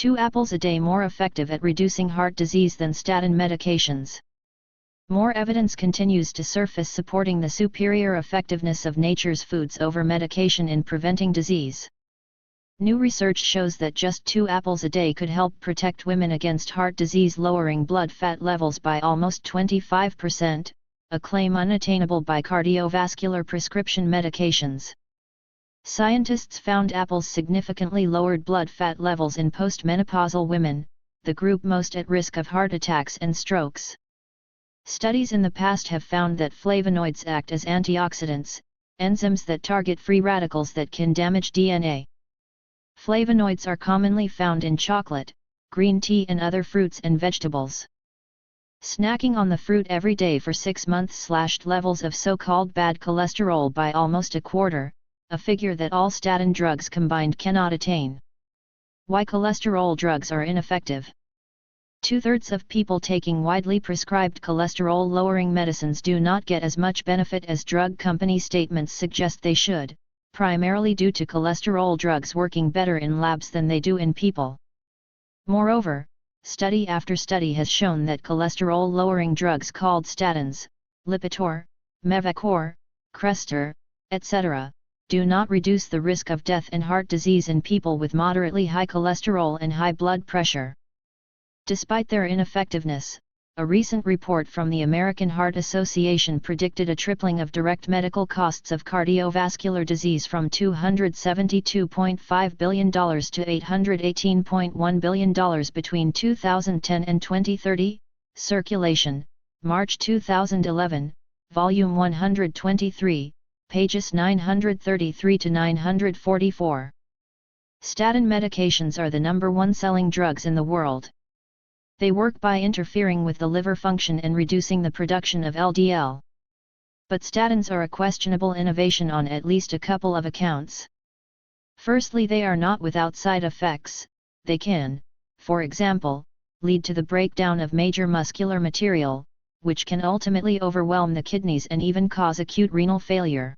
2 apples a day more effective at reducing heart disease than statin medications. More evidence continues to surface supporting the superior effectiveness of nature's foods over medication in preventing disease. New research shows that just 2 apples a day could help protect women against heart disease, lowering blood fat levels by almost 25%, a claim unattainable by cardiovascular prescription medications. Scientists found apples significantly lowered blood fat levels in postmenopausal women, the group most at risk of heart attacks and strokes. Studies in the past have found that flavonoids act as antioxidants, enzymes that target free radicals that can damage DNA. Flavonoids are commonly found in chocolate, green tea and other fruits and vegetables. Snacking on the fruit every day for 6 months slashed levels of so-called bad cholesterol by almost a quarter, a figure that all statin drugs combined cannot attain. Why cholesterol drugs are ineffective? 2/3 of people taking widely prescribed cholesterol-lowering medicines do not get as much benefit as drug company statements suggest they should, primarily due to cholesterol drugs working better in labs than they do in people. Moreover, study after study has shown that cholesterol-lowering drugs called statins, Lipitor, Mevacor, Crestor, etc., do not reduce the risk of death and heart disease in people with moderately high cholesterol and high blood pressure. Despite their ineffectiveness, a recent report from the American Heart Association predicted a tripling of direct medical costs of cardiovascular disease from $272.5 billion to $818.1 billion between 2010 and 2030. Circulation, March 2011, Volume 123, pages 933 to 944. Statin medications are the #1 selling drugs in the world. They work by interfering with the liver function and reducing the production of LDL. But statins are a questionable innovation on at least a couple of accounts. Firstly, they are not without side effects. They can, for example, lead to the breakdown of major muscular material, which can ultimately overwhelm the kidneys and even cause acute renal failure.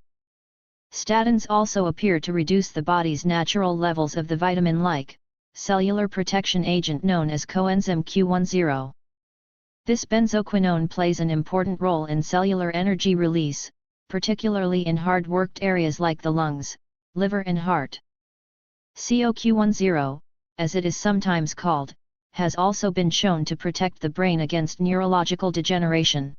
Statins also appear to reduce the body's natural levels of the vitamin-like, cellular protection agent known as coenzyme Q10. This benzoquinone plays an important role in cellular energy release, particularly in hard-worked areas like the lungs, liver and heart. CoQ10, as it is sometimes called, has also been shown to protect the brain against neurological degeneration.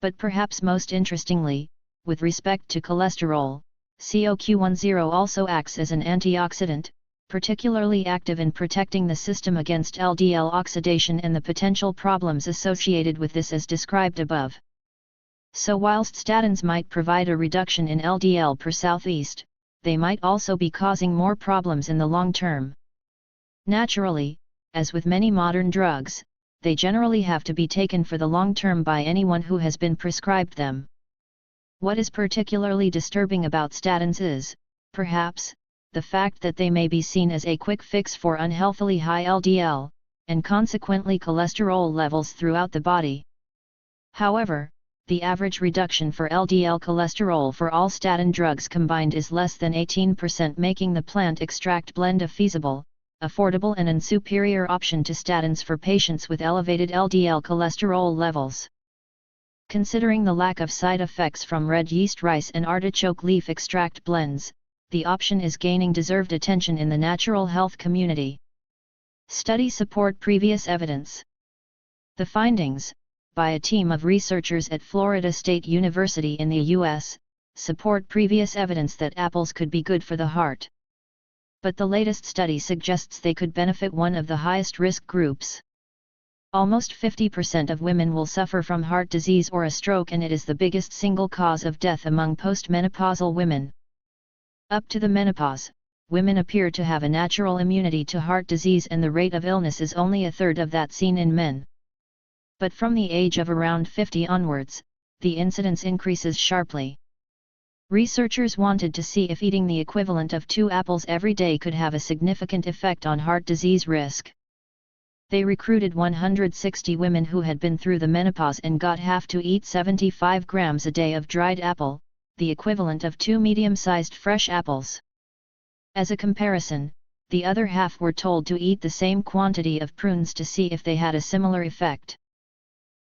But perhaps most interestingly, with respect to cholesterol, CoQ10 also acts as an antioxidant, particularly active in protecting the system against LDL oxidation and the potential problems associated with this as described above. So whilst statins might provide a reduction in LDL per southeast, they might also be causing more problems in the long term. Naturally, as with many modern drugs, they generally have to be taken for the long term by anyone who has been prescribed them. What is particularly disturbing about statins is, perhaps, the fact that they may be seen as a quick fix for unhealthily high LDL, and consequently cholesterol levels throughout the body. However, the average reduction for LDL cholesterol for all statin drugs combined is less than 18%, making the plant extract blend a feasible, affordable and superior option to statins for patients with elevated LDL cholesterol levels. Considering the lack of side effects from red yeast rice and artichoke leaf extract blends, the option is gaining deserved attention in the natural health community. Studies support previous evidence. The findings, by a team of researchers at Florida State University in the U.S., support previous evidence that apples could be good for the heart. But the latest study suggests they could benefit one of the highest risk groups. Almost 50% of women will suffer from heart disease or a stroke, and it is the biggest single cause of death among postmenopausal women. Up to the menopause, women appear to have a natural immunity to heart disease, and the rate of illness is only 1/3 of that seen in men. But from the age of around 50 onwards, the incidence increases sharply. Researchers wanted to see if eating the equivalent of 2 apples every day could have a significant effect on heart disease risk. They recruited 160 women who had been through the menopause and got half to eat 75 grams a day of dried apple, the equivalent of 2 medium-sized fresh apples. As a comparison, the other half were told to eat the same quantity of prunes to see if they had a similar effect.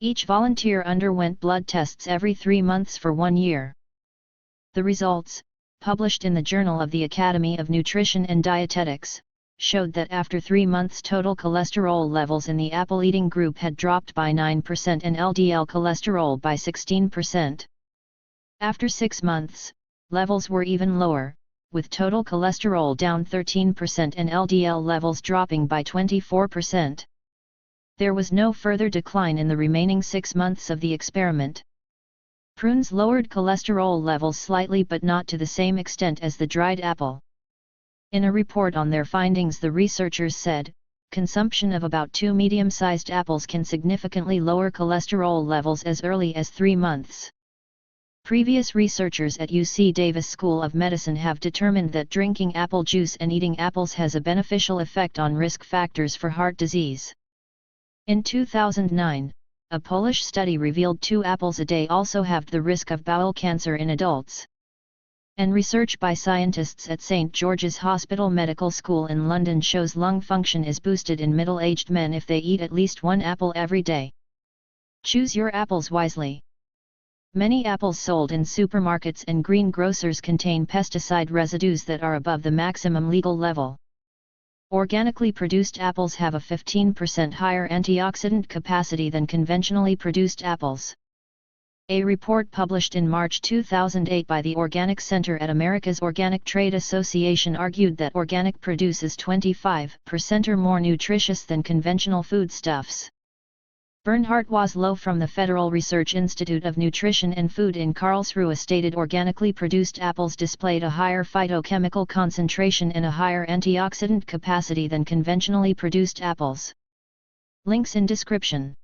Each volunteer underwent blood tests every 3 months for 1 year. The results, published in the Journal of the Academy of Nutrition and Dietetics, showed that after 3 months total cholesterol levels in the apple-eating group had dropped by 9% and LDL cholesterol by 16%. After 6 months, levels were even lower, with total cholesterol down 13% and LDL levels dropping by 24%. There was no further decline in the remaining 6 months of the experiment. Prunes lowered cholesterol levels slightly but not to the same extent as the dried apple. In a report on their findings, the researchers said, consumption of about 2 medium-sized apples can significantly lower cholesterol levels as early as 3 months. Previous researchers at UC Davis School of Medicine have determined that drinking apple juice and eating apples has a beneficial effect on risk factors for heart disease. In 2009, a Polish study revealed 2 apples a day also halved the risk of bowel cancer in adults. And research by scientists at St. George's Hospital Medical School in London shows lung function is boosted in middle-aged men if they eat at least 1 apple every day. Choose your apples wisely. Many apples sold in supermarkets and greengrocers contain pesticide residues that are above the maximum legal level. Organically produced apples have a 15% higher antioxidant capacity than conventionally produced apples. A report published in March 2008 by the Organic Center at America's Organic Trade Association argued that organic produce is 25% or more nutritious than conventional foodstuffs. Bernhard Waslow from the Federal Research Institute of Nutrition and Food in Karlsruhe stated organically produced apples displayed a higher phytochemical concentration and a higher antioxidant capacity than conventionally produced apples. Links in description.